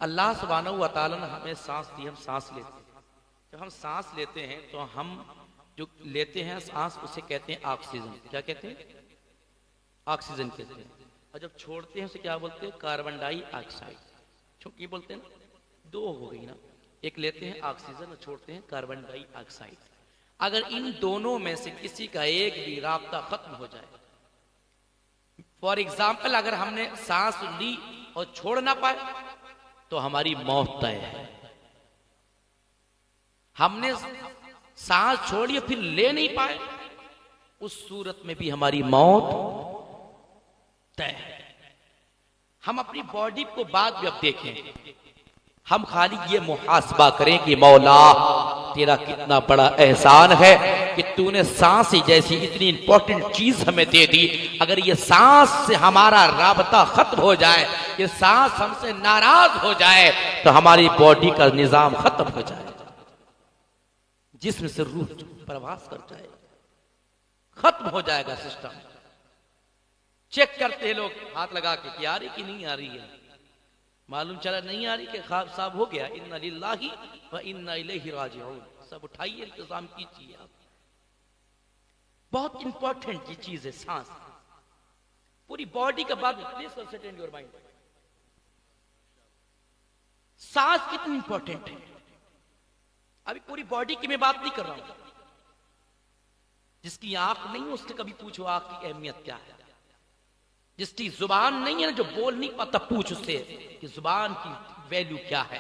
अल्लाह सुब्हानहू व तआला ने हमें सांस दी, हम सांस लेते हैं। जब हम सांस लेते हैं तो हम जो लेते हैं सांस उसे कहते हैं ऑक्सीजन। क्या कहते हैं? ऑक्सीजन कहते हैं। और जब छोड़ते हैं उसे क्या बोलते हैं? Carbon dioxide. क्यों बोलते हैं? दो हो गई ना, एक लेते हैं ऑक्सीजन और छोड़ते हैं कार्बन डाइऑक्साइड। अगर इन दोनों में से किसी का एक भी राब्ता खत्म हो जाए, फॉर एग्जाम्पल अगर हमने सांस ली और छोड़ ना पाए तो हमारी मौत तय है। हमने सांस छोड़ी फिर ले नहीं पाए, उस सूरत में भी हमारी मौत तय है। हम अपनी बॉडी को बाद में अब देखें, हम खाली ये मुहासबा करें कि मौला तेरा कितना बड़ा एहसान है कि तूने सांस जैसी इतनी इंपॉर्टेंट चीज हमें दे दी। अगर ये सांस से हमारा राबता खत्म हो जाए, ये सांस हमसे नाराज हो जाए तो हमारी बॉडी का निजाम खत्म हो जाए, जिस्म से रूह प्रवास कर जाए, खत्म हो जाएगा सिस्टम। चेक करते हैं लोग हाथ लगा के कि आ रही कि नहीं आ रही है। मालूम चला नहीं आ रही कि ख्वाब साहब हो गया, इन्ना लिल्लाहि व इन्ना इलैहि राजिऊन। सब उठाइए, इंतजाम कीजिए। आप बहुत इंपॉर्टेंट ये चीज है सांस, पूरी बॉडी का बाद। Please concentrate your mind. सांस कितनी इंपॉर्टेंट है, अभी पूरी बॉडी की मैं बात नहीं कर रहा हूं। जिसकी आंख नहीं है उससे कभी पूछो आंख की अहमियत क्या है। जिसकी जुबान नहीं है ना, जो बोल नहीं पाता, पूछ उससे कि जुबान की वैल्यू क्या है।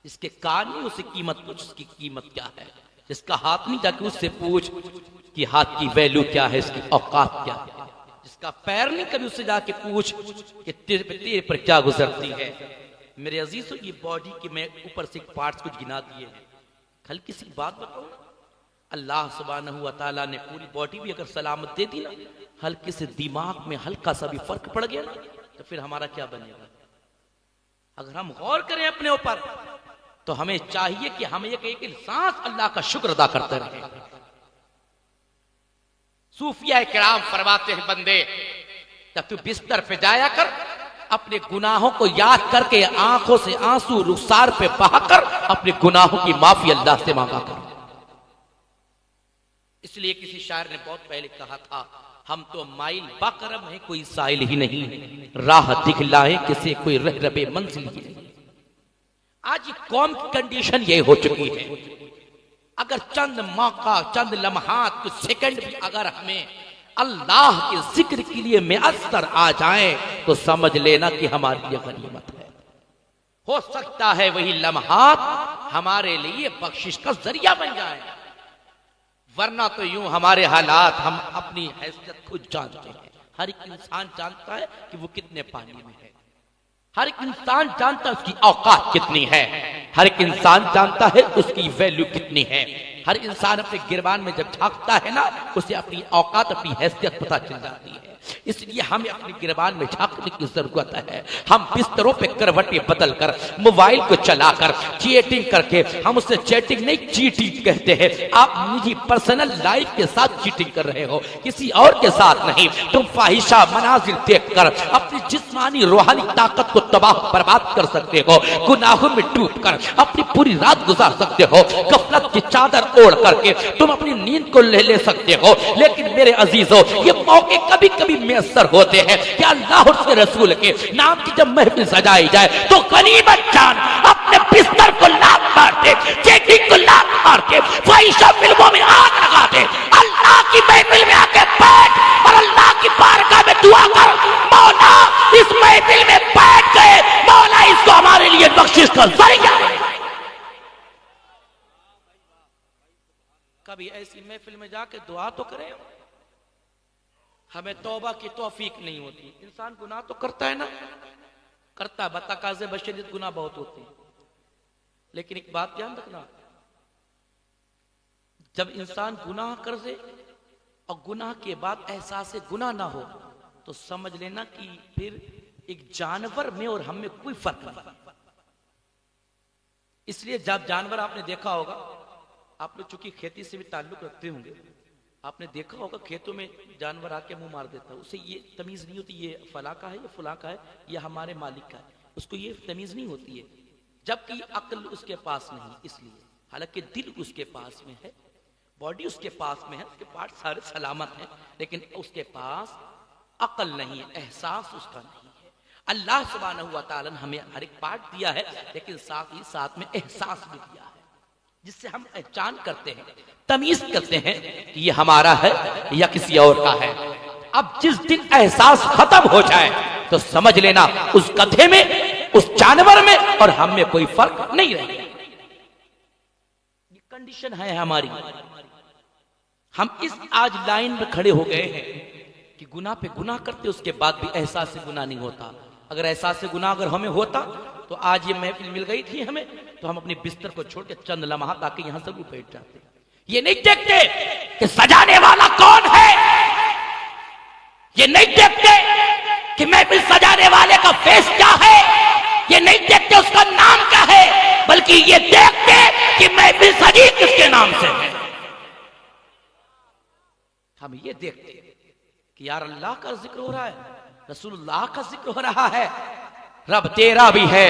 जिसके कान नहीं उससे कीमत पूछ, उसकी कीमत क्या है। जिसका हाथ नहीं जाके उससे पूछ कि हाथ की वैल्यू क्या है, इसकी औकात क्या है। जिसका पैर नहीं कभी उससे जाके पूछ कि तेरे पर क्या गुजरती है। मेरे अजीजों, ये बॉडी के मैं ऊपर से पार्ट्स कुछ गिना दिए हैं। कल किसी बात बताओ, अल्लाह सुब्हानहू व तआला ने पूरी बॉडी भी अगर सलामत दे दी ना, हल्के से दिमाग में हल्का सा भी फर्क पड़ गया ना, तो फिर हमारा क्या बनेगा। अगर हम गौर करें अपने ऊपर तो हमें चाहिए कि हम एक एक सांस अल्लाह का शुक्र अदा करते रहें। सूफिया किराम फरमाते हैं, बंदे जब तू बिस्तर पे जाया कर, अपने गुनाहों को याद करके आंखों से आंसू रुखसार पे बहाकर अपने गुनाहों की माफी अल्लाह से मांगा कर। इसलिए किसी शायर ने बहुत पहले कहा था, हम तो माइल बाकरम है कोई साइल ही नहीं, राह दिखलाए किसे कोई रह रबे मंजिल ही नहीं। आज कौम की कंडीशन ये हो चुकी है, अगर चंद मौका, चंद लम्हात, कुछ सेकंड भी अगर हमें अल्लाह के जिक्र के लिए मुयस्सर आ जाए तो समझ लेना कि हमारे लिए गनीमत है। हो सकता है वही लम्हात हमारे लिए बख्शिश का जरिया बन जाए, वरना तो यूं हमारे हालात हम अपनी हैसियत खुद जानते हैं। हर एक इंसान जानता है कि वो कितने पानी में है। हर एक इंसान जानता है उसकी औकात कितनी है। हर एक इंसान जानता है उसकी वैल्यू कितनी है। हर इंसान अपने गिरबान में जब झांकता है ना, उसे अपनी औकात, अपनी हैसियत पता चल जाती है। इसलिए हमें अपने गिरबान में झांकने की जरूरत है। हम बिस्तरों पे करवटें बदल कर, मोबाइल को चलाकर, चैटिंग करके, हम उससे चैटिंग नहीं चीटिंग कहते हैं। आप निजी पर्सनल लाइफ के साथ चीटिंग कर रहे हो, किसी और के साथ नहीं। तुम फाहिशा मनाजिर देखकर अपनी जिस्मानी रूहानी ताकत को तबाह बर्बाद कर सकते हो। गुनाहों में डूब कर अपनी पूरी रात गुजार सकते हो। गफलत की चादर ओढ़ करके तुम अपनी नींद को ले सकते हो। लेकिन मेरे अजीजों, ये मौके कभी कभी मैसर होते हैं कि अल्लाह और उसके रसूल के नाम की जब महफिल सजाई जाए तो गनीमत जान अपने बिस्तर को लात मार दे, चेकिंग को लात मार के फाहिशा फिल्मों में आग लगा दे। अल्लाह की महफिल में आके बैठ और अल्लाह की बारगाह में दुआ कर, मौला इस महफिल में बैठ गए, मौला इसको हमारे लिए बख्शिश का जरिया है। कभी ऐसी महफिल में जाके दुआ तो करें। हमें तौबा की तौफीक नहीं होती। इंसान गुनाह तो करता है ना, करता है, बतकाज़े बशरियत गुनाह बहुत होते हैं। लेकिन एक बात ध्यान रखना, जब इंसान गुनाह कर दे और गुनाह के बाद एहसास गुनाह ना हो तो समझ लेना कि फिर एक जानवर में और हम में कोई फर्क नहीं। इसलिए जब जानवर आपने देखा होगा, आप लोग चूंकि खेती से भी ताल्लुक रखते होंगे, आपने देखा होगा खेतों में जानवर आके मुंह मार देता है, उसे ये तमीज नहीं होती ये फला का है, ये फुला का है, ये हमारे मालिक का है। उसको ये तमीज नहीं होती है, जबकि अक्ल उसके पास नहीं, इसलिए हालांकि दिल उसके पास में है, बॉडी उसके पास में है, उसके पार्ट सारे सलामत हैं, लेकिन उसके पास अक्ल नहीं है, एहसास उसका नहीं है। अल्लाह सुब्हानहू व तआला ने हमें हर एक पार्ट दिया है, लेकिन साथ ही साथ में एहसास भी दिया है, जिससे हम पहचान करते हैं, तमीज करते हैं कि ये हमारा है या किसी और का है। अब जिस दिन एहसास खत्म हो जाए तो समझ लेना उस गधे में, उस जानवर में और हम में कोई फर्क नहीं रहेगा। ये कंडीशन है हमारी। हम इस आज लाइन में खड़े हो गए हैं कि गुनाह पे गुनाह करते, उसके बाद भी एहसास से गुनाह नहीं होता। अगर एहसास से गुनाह अगर हमें होता तो आज ये महफिल मिल गई थी हमें, तो हम अपने बिस्तर को छोड़ के चंद लम्हा ताकि यहां जरूर बैठ जाते। ये नहीं देखते कि सजाने वाला कौन है, ये नहीं देखते कि महफिल सजाने वाले का फेस क्या है, ये नहीं देखते उसका नाम क्या है, बल्कि ये देखते कि महफिल सजी किसके नाम से है। हम ये देखते कि यार अल्लाह का जिक्र हो रहा है, रसूलुल्लाह का जिक्र हो रहा है, रब तेरा भी है,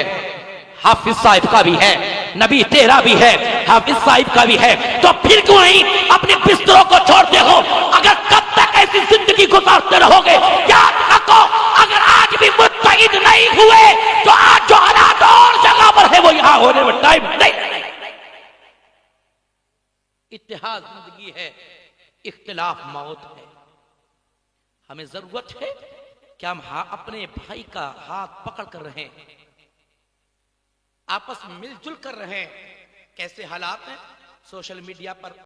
हाफिज साहिब का भी है, नबी तेरा भी है, हाफिज साहिब का भी है, तो फिर क्यों नहीं अपने बिस्तरों को छोड़ते हो? अगर कब तक ऐसी जिंदगी गुजारते रहोगे, याद रखो अगर आज भी मुत्तहिद नहीं हुए तो आज जो हालात और जगह पर है वो यहां होने में टाइम नहीं। इत्तेहाद जिंदगी है, इख्तिलाफ मौत है। हमें जरूरत है कि हम अपने भाई का हाथ पकड़ कर रहें, आपस में मिलजुल कर रहें। कैसे हालात हैं सोशल मीडिया पर